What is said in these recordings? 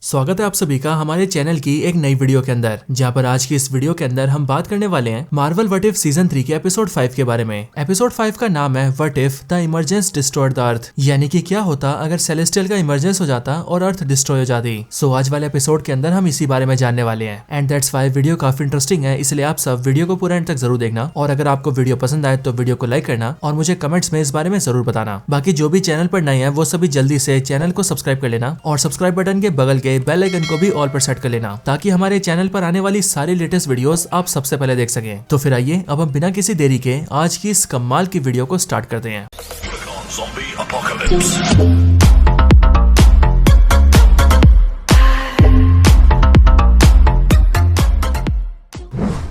स्वागत है आप सभी का हमारे चैनल की एक नई वीडियो के अंदर, जहां पर आज की इस वीडियो के अंदर हम बात करने वाले हैं मार्वल व्हाट इफ सीजन 3 के एपिसोड 5 के बारे में। एपिसोड 5 का नाम है what if the emergence destroyed the earth, यानी कि क्या होता अगर सेलेस्टियल का इमरजेंस हो जाता और अर्थ डिस्ट्रॉय हो जाती। सो आज वाले एपिसोड के अंदर हम इसी बारे में जानने वाले हैं एंड दैट्स व्हाई वीडियो काफी इंटरेस्टिंग है, इसलिए आप सब वीडियो को पूरा एंड तक जरूर देखना। और अगर आपको वीडियो पसंद आए तो वीडियो को लाइक करना और मुझे कमेंट्स में इस बारे में जरूर बताना। बाकी जो भी चैनल पर नए हैं वो सभी जल्दी से चैनल को सब्सक्राइब कर लेना और सब्सक्राइब बटन के बगल के बेल आइकन को भी ऑल पर सेट कर लेना, ताकि हमारे चैनल पर आने वाली सारी लेटेस्ट वीडियोस आप सबसे पहले देख सकें। तो फिर आइए अब हम बिना किसी देरी के आज की इस कमाल की वीडियो को स्टार्ट करते हैं।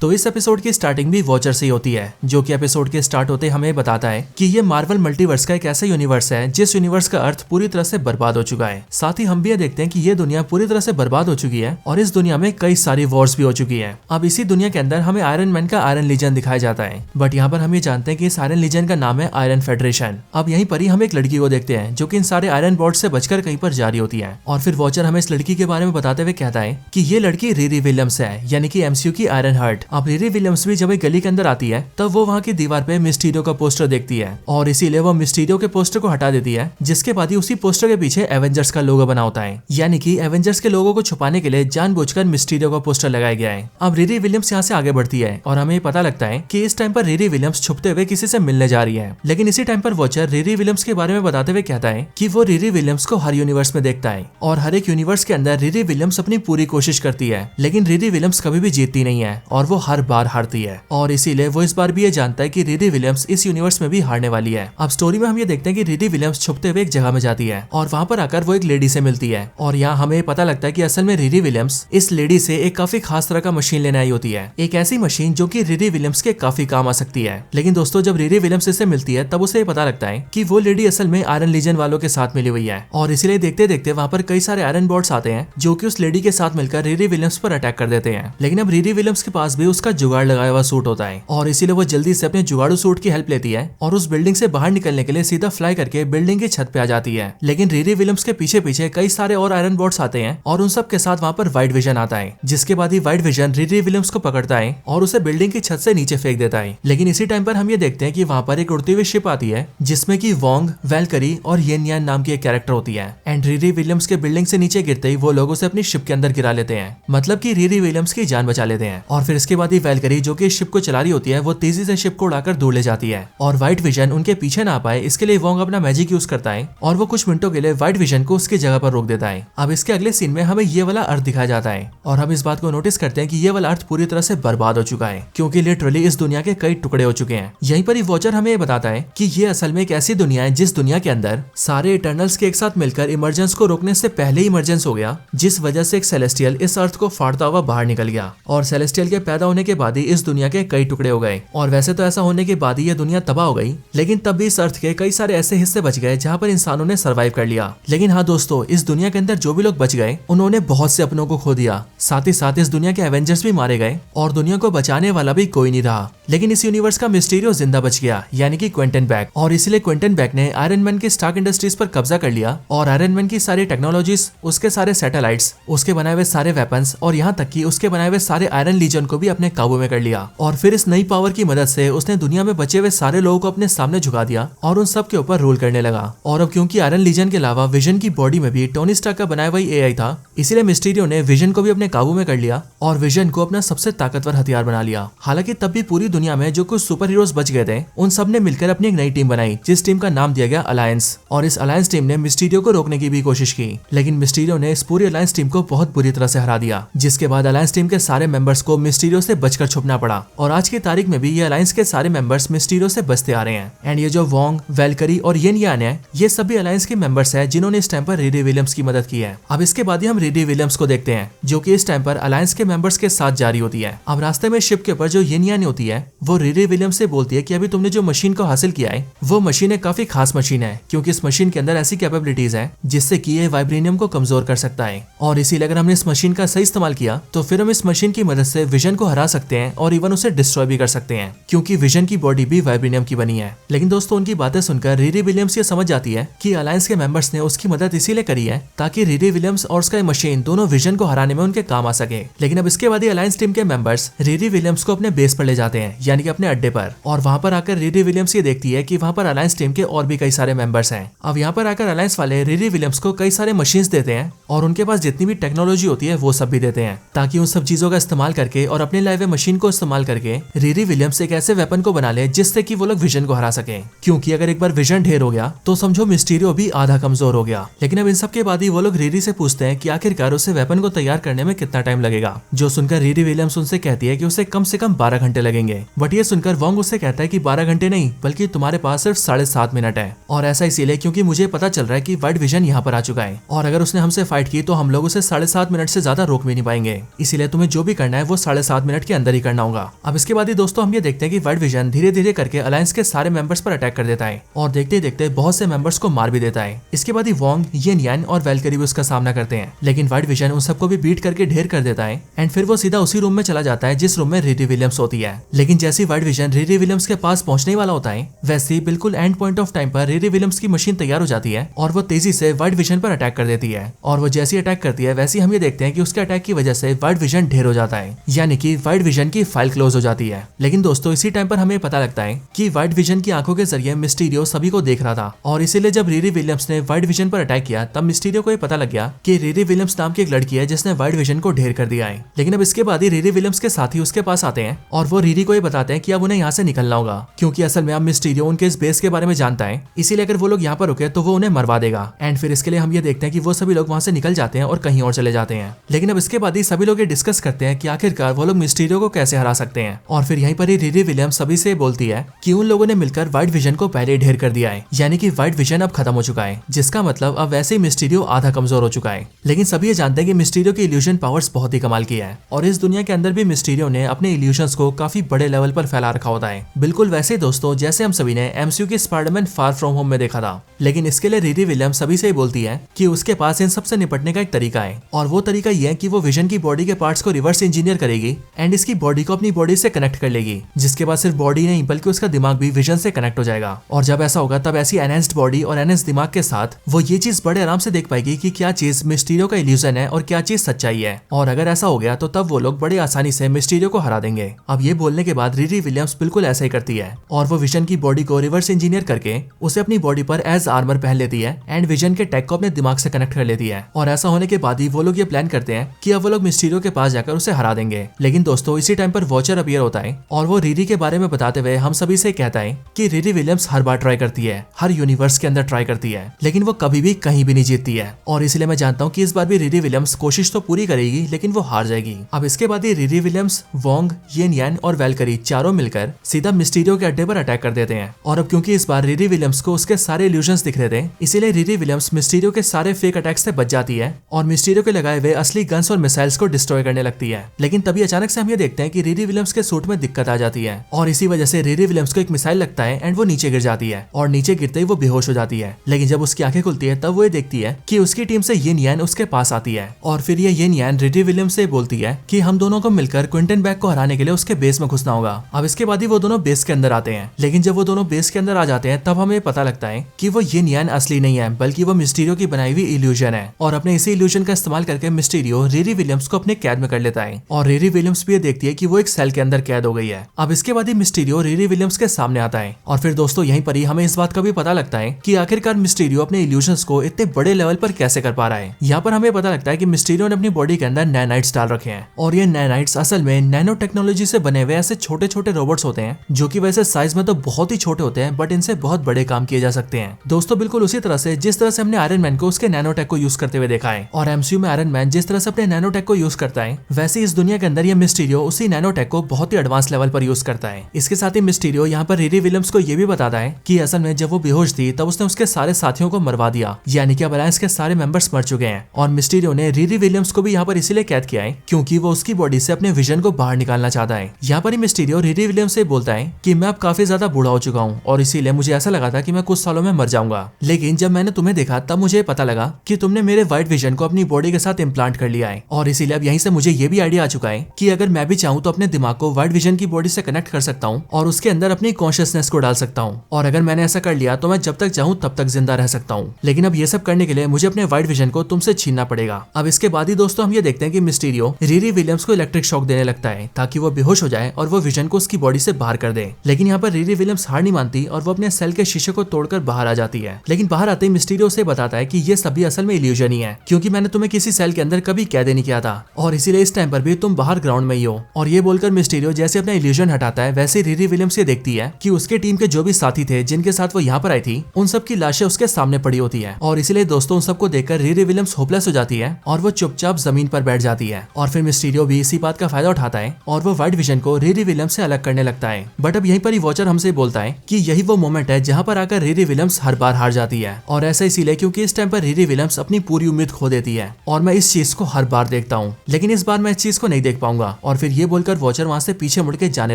तो इस एपिसोड की स्टार्टिंग भी वॉचर से ही होती है, जो कि एपिसोड के स्टार्ट होते हमें बताता है कि ये मार्वल मल्टीवर्स का एक ऐसा यूनिवर्स है जिस यूनिवर्स का अर्थ पूरी तरह से बर्बाद हो चुका है। साथ ही हम भी ये देखते हैं कि ये दुनिया पूरी तरह से बर्बाद हो चुकी है और इस दुनिया में कई सारी वॉर्स भी हो चुकी है। अब इसी दुनिया के अंदर हमें आयरन मैन का आयरन लीजन दिखाया जाता है, बट यहाँ पर हम ये जानते हैं कि इस आयरन लीजन का नाम है आयरन फेडरेशन। अब यहीं पर ही हम एक लड़की को देखते हैं जो कि इन सारे आयरन बॉर्ड से बचकर कहीं पर जा रही होती है, और फिर वॉचर हमें इस लड़की के बारे में बताते हुए कहता है कि ये लड़की रिरी विलियम्स है, यानी कि एमसीयू की आयरन हार्ट। अब रिरी विलियम्स जब एक गली के अंदर आती है तब वो वहाँ की दीवार पे मिस्टीरियो का पोस्टर देखती है और इसीलिए वो मिस्टीरियो के पोस्टर को हटा देती है, जिसके बाद ही उसी पोस्टर के पीछे एवेंजर्स का लोगो बना होता है, यानी कि एवेंजर्स के लोगो को छुपाने के लिए जानबूझकर मिस्टीरियो का पोस्टर लगाया गया है। अब रिरी विलियम्स यहाँ से आगे बढ़ती है और हमें पता लगता है कि इस टाइम पर रिरी विलियम्स छुपते हुए किसी से मिलने जा रही है, लेकिन इसी टाइम पर वॉचर रिरी विलियम्स के बारे में बताते हुए कहता है कि वो रिरी विलियम्स को हर यूनिवर्स में देखता है और हर एक यूनिवर्स के अंदर रिरी विलियम्स अपनी पूरी कोशिश करती है, लेकिन रिरी विलियम्स कभी भी जीतती नहीं है और वो हर बार हारती है, और इसीलिए वो इस बार भी ये जानता है कि रिरी विलियम्स इस यूनिवर्स में भी हारने वाली है। अब स्टोरी में हम ये देखते हैं कि रिरी विलियम्स छुपते हुए एक जगह में जाती है और वहाँ पर आकर वो एक लेडी से मिलती है, और यहाँ हमें पता लगता है कि असल में रिरी विलियम्स इस लेडी से एक काफी खास तरह का मशीन लेने आई होती है, एक ऐसी मशीन जो कि रिरी विलियम्स के काफी काम आ सकती है। लेकिन दोस्तों जब रिरी विलियम्स इससे मिलती है तब उसे ये पता लगता है कि वो लेडी असल में आयरन लीजन वालों के साथ मिली हुई है, और इसीलिए देखते देखते वहाँ पर कई सारे आयरन बॉर्ड्स आते हैं जो कि उस लेडी के साथ मिलकर रिरी विलियम्स पर अटैक कर देते हैं। लेकिन अब रिरी विलियम्स के पास भी उसका जुगाड़ लगाया हुआ सूट होता है, और इसीलिए वो जल्दी से अपने जुगाड़ू सूट की हेल्प लेती है और उस बिल्डिंग से बाहर निकलने के लिए सीधा फ्लाई करके बिल्डिंग की छत पे आ जाती है। लेकिन रिरी विलियम्स के पीछे पीछे कई सारे और आयरन बॉर्ड्स आते हैं और उन सब के साथ वहाँ पर व्हाइट विजन आता है, जिसके बाद ही व्हाइट विजन रिरी विलियम्स को पकड़ता है और उसे बिल्डिंग की छत से नीचे फेंक देता है। लेकिन इसी टाइम पर हम ये देखते हैं कि वहाँ पर एक उड़ती हुई शिप आती है जिसमें की वोंग, वैल्करी और येन यान नाम की एक कैरेक्टर होती है, एंड रिरी विलियम्स के बिल्डिंग से नीचे गिरते ही वो लोग उसे अपनी शिप के अंदर गिरा लेते हैं, मतलब की रिरी विलियम्स की जान बचा लेते हैं। और फिर इसके बाद ही वैल्करी जो की शिप को चला रही होती है वो तेजी से शिप को उड़ाकर दूर ले जाती है, और व्हाइट विजन उनके पीछे ना पाए इसके लिए वोंग अपना मैजिक यूज करता है और वो कुछ मिनटों के लिए व्हाइट विजन को उसकी जगह पर रोक देता है। अब इसके अगले सीन में हमें ये वाला अर्थ दिखाया जाता है और हम इस बात को नोटिस करते हैं कि ये वाला अर्थ पूरी तरह से बर्बाद हो चुका है, क्योंकि लिटरली इस दुनिया के कई टुकड़े हो चुके हैं। यहीं पर ही वॉचर हमें बताता है कि ये असल में एक ऐसी दुनिया है जिस दुनिया के अंदर सारे इटर्नल्स के एक साथ मिलकर इमरजेंस को रोकने से पहले ही इमरजेंस हो गया, जिस वजह से एक सेलेस्टियल इस अर्थ को फाड़ता हुआ बाहर निकल गया, और सेलेस्टियल के पैदा होने के बाद ही इस दुनिया के कई टुकड़े हो गए। और वैसे तो ऐसा होने के बाद ही ये दुनिया तबाह हो गई, लेकिन तब भी इस अर्थ के कई सारे ऐसे हिस्से बच गए जहाँ पर इंसानों ने सरवाइव कर लिया। लेकिन हाँ दोस्तों, इस दुनिया के अंदर जो भी लोग बच गए उन्होंने बहुत से अपनों को खो दिया, साथ ही साथ इस दुनिया के एवेंजर्स भी मारे गए और दुनिया को बचाने वाला भी कोई नहीं रहा। लेकिन इस यूनिवर्स का मिस्टीरियो जिंदा बच गया, यानी कि क्विंटन बैक, और इसलिए क्विंटन बैक ने आयरन मैन की स्टार्क इंडस्ट्रीज पर कब्जा कर लिया और आयरन मैन की सारी टेक्नोलॉजीज, उसके सारे सैटेलाइट्स, उसके बनाए हुए सारे वेपन्स और यहाँ तक कि उसके बनाए हुए सारे आयरन लीजन को भी अपने काबू में कर लिया। और फिर इस नई पावर की मदद से उसने दुनिया में बचे हुए सारे लोगों को अपने सामने झुका दिया और उन सब के ऊपर रूल करने लगा। और अब क्योंकि आयरन लीजन के अलावा विजन की बॉडी में भी टोनी स्टार्क का बनाया हुआ एआई था, इसीलिए मिस्टीरियो ने विजन को भी अपने काबू में कर लिया और विजन को अपना सबसे ताकतवर हथियार बना लिया। हालांकि तब भी पूरी दुनिया में जो कुछ सुपर हीरोज बच गए थे उन सब ने मिलकर अपनी एक नई टीम बनाई, जिस टीम का नाम दिया गया अलायंस, और इस अलायंस टीम ने मिस्टीरियो को रोकने की भी कोशिश की, लेकिन मिस्टीरियो ने इस पूरी अलायंस टीम को बहुत बुरी तरह से हरा दिया, जिसके बाद अलायंस टीम के सारे मेंबर्स को मिस्टीरियो से बचकर छुपना पड़ा। और आज की तारीख में भी ये अलायंस के सारे मेंबर्स मिस्टीरियो से बचते आ रहे हैं, एंड ये जो वोंग, वैल्करी और येन यान है ये सभी अलायंस के मेंबर्स हैं जिन्होंने इस टाइम पर रिरी विलियम्स की मदद की है। अब इसके बाद ही हम रिरी विलियम्स को देखते हैं जो कि इस टाइम पर अलायंस के मेंबर्स के साथ जारी होती है। अब रास्ते में शिप के ऊपर जो येन यान होती है वो रिरी विलियम्स से बोलती है कि अभी तुमने जो मशीन को हासिल किया है वो मशीन एक काफी खास मशीन है, क्योंकि इस मशीन के अंदर ऐसी कैपेबिलिटीज है जिससे कि ये वाइब्रेनियम को कमजोर कर सकता है, और इसीलिए अगर हमने इस मशीन का सही इस्तेमाल किया तो फिर हम इस मशीन की मदद से विजन को हरा सकते हैं और इवन उसे डिस्ट्रॉय भी कर सकते हैं, क्योंकि विजन की बॉडी भी वाइब्रेनियम की बनी है। लेकिन दोस्तों उनकी बातें सुनकर रिरी विलियम्स ये समझ जाती है कि अलायंस के मेंबर्स ने उसकी मदद इसीलिए करी है ताकि रिरी विलियम्स और उसका मशीन दोनों विजन को हराने में उनके काम आ सके। लेकिन अब इसके बाद ही अलायंस टीम के मेंबर्स रिरी विलियम्स को अपने बेस पर ले जाते हैं, यानी कि अपने अड्डे पर, और वहां पर आकर रिरी विलियम्स ये देखती है कि वहां पर अलायंस टीम के और भी कई सारे मेंबर्स हैं। अब यहाँ पर आकर अलायंस वाले रिरी विलियम्स को कई सारे मशीन्स देते हैं और उनके पास जितनी भी टेक्नोलॉजी होती है वो सब भी देते हैं, ताकि उन सब चीजों का इस्तेमाल करके और अपने लाए हुए मशीन को इस्तेमाल करके रिरी विलियम्स एक ऐसे वेपन को बना ले जिससे कि वो लोग विजन को हरा सके। क्योंकि अगर एक बार विजन ढेर हो गया तो समझो मिस्टीरियो भी आधा कमजोर हो गया। लेकिन अब इन सब के बाद ही वो लोग रिरी से पूछते हैं कि आखिरकार उसे वेपन को तैयार करने में कितना टाइम लगेगा, जो सुनकर रिरी विलियम्स उनसे कहती है कि उसे कम से कम 12 घंटे लगेंगे। बट ये सुनकर वोंग उससे कहता है कि 12 घंटे नहीं बल्कि तुम्हारे पास सिर्फ 7.5 मिनट है, और ऐसा इसीलिए क्योंकि मुझे पता चल रहा है कि वाइट विजन यहाँ पर आ चुका है और अगर उसने हमसे फाइट की तो हम लोग उसे 7.5 मिनट से ज्यादा रोक भी नहीं पाएंगे, इसीलिए तुम्हें जो भी करना है वो 7.5 मिनट के अंदर ही करना होगा। अब इसके बाद ही दोस्तों हम ये देखते हैं कि वाइट विजन धीरे धीरे करके अलायंस के सारे मेंबर्स पर अटैक कर देता है और देखते ही देखते बहुत से मेंबर्स को मार भी देता है। इसके बाद ही वोंग, येन यान और वैल्करी भी उसका सामना करते हैं, लेकिन वाइट विजन उन सबको भी बीट करके ढेर कर देता है एंड फिर वो सीधा उसी रूम में चला जाता है जिस रूम में रिरी विलियम्स होती है। लेकिन जैसे ही वाइट विजन रिरी विलियम्स के पास पहुंचने वाला होता है वैसे ही बिल्कुल एंड पॉइंट ऑफ टाइम पर रिरी विलियम्स की मशीन तैयार हो जाती है और वो तेजी से वाइट विजन पर अटैक कर देती है। और वो जैसी अटैक करती है वैसे हम ये देखते हैं कि उसके अटैक की वजह से वाइट विजन ढेर हो जाता है, यानी कि वाइट विजन की फाइल क्लोज हो जाती है। लेकिन दोस्तों इसी टाइम पर हमें पता लगता है कि वाइट विजन की आंखों के जरिए मिस्टीरियो सभी को देख रहा था और इसीलिए जब रिरी विलियम्स ने वाइट विजन पर अटैक किया तब मिस्टीरियो को ये पता लग गया कि रिरी विलियम्स नाम की एक लड़की है जिसने वाइट विजन को ढेर कर दिया है। लेकिन अब इसके बाद ही रिरी विलियम्स के साथी उसके पास आते हैं और वो रिरी को ये बताते हैं कि अब उन्हें यहाँ से निकलना होगा, क्योंकि असल में अब मिस्टीरियो उनके इस बेस के बारे में जानता है, इसीलिए अगर वो लोग यहाँ पर रुके तो वो उन्हें मरवा देगा। एंड फिर इसके लिए हम ये देखते हैं कि वो सभी लोग वहाँ से निकल जाते हैं और कहीं और चले जाते हैं। लेकिन अब इसके बाद ही सभी लोग ये डिस्कस करते हैं कि आखिरकार वो लोग मिस्टीरियो को कैसे हरा सकते हैं और फिर यहीं पर ही रिरी विलियम्स सभी से बोलती है कि उन लोगों ने मिलकर व्हाइट विजन को पहले ढेर कर दिया है, यानी कि व्हाइट विजन अब खत्म हो चुका है, जिसका मतलब अब वैसे ही मिस्टीरियो आधा कमजोर हो चुका है। लेकिन सभी ये जानते हैं कि मिस्टीरियो की इल्यूजन पावर्स बहुत ही कमाल की है और इस दुनिया के अंदर भी मिस्टीरियो ने अपने इल्यूजन्स को काफी बड़े लेवल पर फैला रखा होता है, बिल्कुल वैसे दोस्तों जैसे हम सभी ने एमसीयू की स्पाइडरमैन फार फ्रॉम होम में देखा था। लेकिन इसके लिए रिरी विलियम्स सभी से बोलती है कि उसके पास इन सबसे निपटने का एक तरीका है और वो तरीका ये है कि वो विजन की बॉडी के पार्ट्स को रिवर्स इंजीनियर करेगी एंड इसकी बॉडी को अपनी बॉडी से कनेक्ट कर लेगी, जिसके बाद सिर्फ बॉडी नहीं बल्कि उसका दिमाग भी विजन से कनेक्ट हो जाएगा। और जब ऐसा होगा तब ऐसी एनहेंस्ड बॉडी और एनहेंस्ड दिमाग के साथ वो ये चीज बड़े आराम से देख पाएगी कि क्या चीज मिस्टीरियो का इल्यूजन है और क्या चीज सच्चाई है, और अगर ऐसा हो गया तो तब वो लोग बड़ी आसानी से मिस्टीरियो को हरा देंगे। अब ये बोलने के बाद रिरी विलियम्स बिल्कुल ऐसा ही करती है और वो विजन की बॉडी को रिवर्स इंजीनियर करके उसे अपनी बॉडी पर एज आर्मर पहन लेती है एंड विजन के टैग को अपने दिमाग से कनेक्ट कर लेती है। और ऐसा होने के बाद ही वो लोग ये प्लान करते हैं कि अब वो लोग मिस्टीरियो के पास जाकर उसे हरा देंगे। लेकिन दोस्तों इसी टाइम पर वॉचर अपीयर होता है और वो रिरी के बारे में बताते हुए हम सभी से कहता है कि रिरी विलियम्स हर बार ट्राई करती है, हर यूनिवर्स के अंदर ट्राई करती है, लेकिन वो कभी भी कहीं भी नहीं जीतती है और इसलिए मैं जानता हूँ कि इस बार भी रिरी विलियम्स कोशिश तो पूरी करेगी लेकिन वो हार जाएगी। अब इसके बाद ही रिरी विलियम्स, वोंग, येन यान और वैल्करी चारों मिलकर सीधा मिस्टीरियो के अड्डे पर अटैक कर देते हैं। और अब क्योंकि इस बार रिरी विलियम्स को उसके सारे इल्यूजन्स दिख रहे थे इसीलिए रिरी विलियम्स मिस्टीरियो के सारे फेक अटैक्स से बच जाती है और मिस्टीरियो के लगाए हुए असली गन्स और मिसाइल्स को डिस्ट्रॉय करने लगती है। लेकिन तभी अचानक से हम ये देखते हैं कि रिरी विलियम्स के सूट में दिक्कत आ जाती है और इसी वजह से रिरी विलियम्स को एक मिसाइल लगता है एंड वो नीचे गिर जाती है और नीचे गिरते ही वो बेहोश हो जाती है। लेकिन जब उसकी आंखें खुलती है तब वो ये देखती है कि उसकी टीम से येन यान उसके पास आती है और फिर ये येन यान रिरी विलियम्स से बोलती है कि हम दोनों को मिलकर क्विंटन बैग को हराने के लिए उसके बेस में घुसना होगा। अब इसके बाद ही वो दोनों बेस के अंदर आते हैं, लेकिन जब वो दोनों बेस के अंदर आ जाते हैं तब हमें पता लगता है कि वो येन यान असली नहीं है बल्कि वो मिस्टीरियो की बनाई हुई इल्यूजन है और अपने इसी इल्यूजन का इस्तेमाल करके मिस्टीरियो रिरी विलियम्स को अपने कैद में कर लेता है और रिरी विलियम्स भी ये देखती है कि वो एक सेल के अंदर कैद हो गई है। अब इसके बाद ही मिस्टीरियो रिरी विलियम्स के सामने आता है और फिर दोस्तों यहीं पर ही हमें इस बात का भी पता लगता है कि आखिरकार मिस्टीरियो अपने इल्यूजन्स को इतने बड़े लेवल पर कैसे कर पा रहा है। यहाँ पर हमें पता लगता है कि मिस्टीरियो ने अपनी बॉडी के अंदर नैनाइट्स डाल रखे हैं और ये नैनाइट्स असल में नैनो टेक्नोलॉजी से बने हुए ऐसे छोटे छोटे रोबोट्स होते हैं जो कि वैसे साइज में तो बहुत ही छोटे होते हैं बट इनसे बहुत बड़े काम किए जा सकते हैं। दोस्तों बिल्कुल उसी तरह से जिस तरह से हमने आयरन मैन को उसके नैनोटेक को यूज करते हुए देखा है और एमसीयू में आयरन मैन जिस तरह से अपने नैनोटेक को यूज करता है वैसे इस दुनिया के अंदर ये मिस्टीरियो उसी नैनोटेक को बहुत ही एडवांस लेवल पर यूज करता है। इसके साथ ही मिस्टीरियो यहाँ पर रिरी विलियम्स को ये भी बताता है कि असल में जब वो बेहोश थी तब उसने उसके सारे साथियों को मरवा दिया, यानी कि अब अलायंस के सारे मेंबर्स मर चुके हैं और मिस्टीरियो ने रिरी विलियम्स को भी यहाँ पर इसीलिए कैद किया है क्योंकि वो उसकी बॉडी से अपने विजन को बाहर निकालना चाहता है। यहाँ पर ही मिस्टीरियो रिरी विलियम्स से बोलता है कि मैं अब काफी ज्यादा बूढ़ा हो चुका हूँ और इसीलिए मुझे ऐसा लगा था कि मैं कुछ सालों में मर जाऊंगा, लेकिन जब मैंने तुम्हें देखा तब मुझे पता लगा कि तुमने मेरे व्हाइट विजन को अपनी बॉडी के साथ इम्प्लांट कर लिया है और इसीलिए अब यहीं से मुझे ये भी आइडिया आ चुका है कि अगर अगर मैं भी चाहूँ तो अपने दिमाग को वाइट विजन की बॉडी से कनेक्ट कर सकता हूँ और उसके अंदर अपनी कॉन्शियसनेस को डाल सकता हूँ, और अगर मैंने ऐसा कर लिया तो मैं जब तक चाहूँ तब तक जिंदा रह सकता हूँ। लेकिन अब ये सब करने के लिए मुझे अपने वाइट विजन को तुमसे छीनना पड़ेगा। अब इसके बाद ही दोस्तों हम ये देखते हैं कि मिस्टीरियो रिरी विलियम्स को इलेक्ट्रिक शॉक देने लगता है ताकि वो बेहोश हो जाए और वो विजन को उसकी बॉडी से बाहर कर दे। लेकिन यहाँ पर रिरी विलियम्स हार नहीं मानती और वो अपने सेल के शीशे को तोड़कर बाहर आ जाती है। लेकिन बाहर आते ही मिस्टीरियो से बताता है कि ये सभी असल में इल्यूजन ही है, क्योंकि मैंने तुम्हें किसी सेल के अंदर कभी कैद नहीं किया था और इसीलिए इस टाइम पर भी तुम बाहर ग्राउंड में ही हो। और ये बोलकर मिस्टीरियो जैसे अपना इल्यूजन हटाता है वैसे रिरी विलियम्स ये देखती है कि उसके टीम के जो भी साथी थे जिनके साथ वो यहाँ पर आई थी उन सब की लाशें उसके सामने पड़ी होती है। और इसीलिए दोस्तों उन सबको देखकर रिरी विलियम्स होपलेस हो जाती है और वो चुपचाप जमीन पर बैठ जाती है। और फिर मिस्टीरियो भी इसी बात का फायदा उठाता है और वो व्हाइट विजन को रिरी विलियम्स से अलग करने लगता है। बट अब यहीं पर ही वॉचर हमसे बोलता है कि यही वो मोमेंट है जहाँ पर आकर रिरी विलियम्स हर बार हार जाती है, और ऐसा इसीलिए क्योंकि इस टाइम पर रिरी विलियम्स अपनी पूरी उम्मीद खो देती है। और मैं इस चीज को हर बार देखता हूँ, लेकिन इस बार मैं इस चीज को नहीं देख पाऊंगा। और फिर ये बोलकर वॉचर वहाँ से पीछे मुड़ के जाने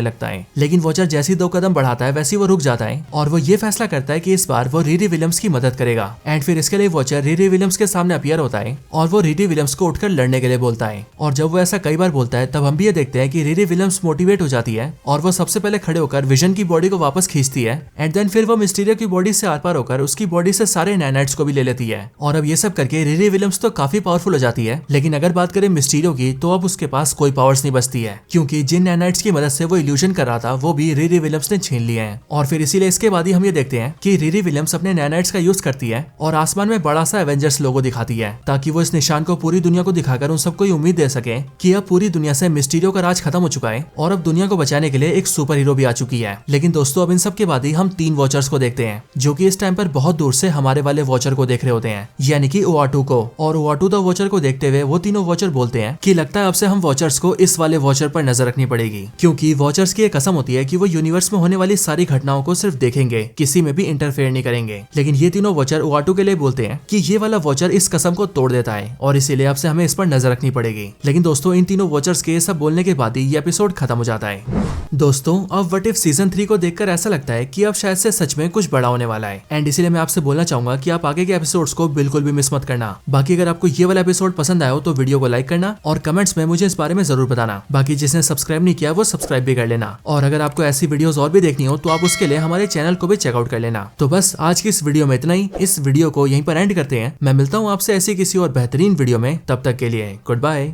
लगता है। लेकिन वॉचर जैसे ही 2 कदम बढ़ाता है वैसे ही वो रुक जाता है और वो ये फैसला करता है कि इस बार वो रिरी विलियम्स की मदद करेगा। एंड फिर इसके लिए वॉचर रिरी विलियम्स के सामने अपीयर होता है और वो रिरी विलियम्स को उठकर लड़ने के लिए बोलता है। और जब वो ऐसा कई बार बोलता है तब हम भी ये देखते हैं कि रिरी विलियम्स मोटिवेट हो जाती है और वो सबसे पहले खड़े होकर विजन की बॉडी को वापस खींचती है। एंड देन फिर वो मिस्टीरियो की बॉडी से आर पार होकर उसकी बॉडी से सारे नैनाइट्स को भी ले लेती है। और अब ये सब करके रिरी विलियम्स तो काफी पावरफुल हो जाती है। लेकिन अगर बात करें मिस्टीरियो की तो अब उसके पास कोई पावर्स नहीं बचती है, क्योंकि जिन नैनाइट्स की मदद से वो इल्यूजन कर रहा था वो भी रिरी विलियम्स ने छीन लिए हैं। और फिर इसीलिए इसके बाद ही हम ये देखते हैं कि रिरी विलियम्स अपने नैनाइट्स का यूज करती है और आसमान में बड़ा सा एवेंजर्स लोगो दिखाती है ताकि वो इस निशान को पूरी दुनिया को दिखाकर उन सबको ये उम्मीद दे सके कि अब पूरी दुनिया से मिस्टीरियो का राज खत्म हो चुका है और अब दुनिया को बचाने के लिए एक सुपर हीरो भी आ चुकी है। लेकिन दोस्तों अब इन सब के बाद ही हम 3 वॉचर्स को देखते हैं जो कि इस टाइम पर बहुत दूर से हमारे वाले वॉचर को देख रहे होते हैं, यानी कि ओआटू को। और ओआटू द वॉचर को देखते हुए वो तीनों वॉचर बोलते हैं कि लगता है अब से हम वॉचर्स को इस वाले वॉचर पर नजर रखनी पड़ेगी, क्योंकि वॉचर्स की एक कसम होती है कि वो यूनिवर्स में होने वाली सारी घटनाओं को सिर्फ देखेंगे, किसी में भी इंटरफेयर नहीं करेंगे। लेकिन ये तीनों वॉचर ओआटू के लिए बोलते हैं कि ये वाला वॉचर इस कसम को तोड़ देता है और इसीलिए अब से हमें इस पर नजर रखनी पड़ेगी। लेकिन दोस्तों इन तीनों वॉचर्स के सब बोलने के बाद ही ये एपिसोड खत्म हो जाता है। दोस्तों अब व्हाट इफ सीजन 3 को देखकर ऐसा लगता है कि अब शायद से सच में कुछ बड़ा होने वाला है। एंड इसीलिए मैं आपसे बोलना चाहूंगा कि आप आगे के एपिसोड्स को बिल्कुल भी मिस मत करना। बाकी अगर आपको ये वाला एपिसोड पसंद आया हो तो वीडियो को लाइक करना और कमेंट्स में मुझे इस बारे में जरूर बताना। बाकी जिसने सब्सक्राइब नहीं किया वो सब्सक्राइब भी कर लेना। और अगर आपको ऐसी वीडियोस और भी देखनी हो तो आप उसके लिए हमारे चैनल को भी चेकआउट कर लेना। तो बस आज की इस वीडियो में इतना ही। इस वीडियो को यहीं पर एंड करते हैं। मैं मिलता हूँ आपसे ऐसी किसी और बेहतरीन वीडियो में। तब तक के लिए गुड बाय।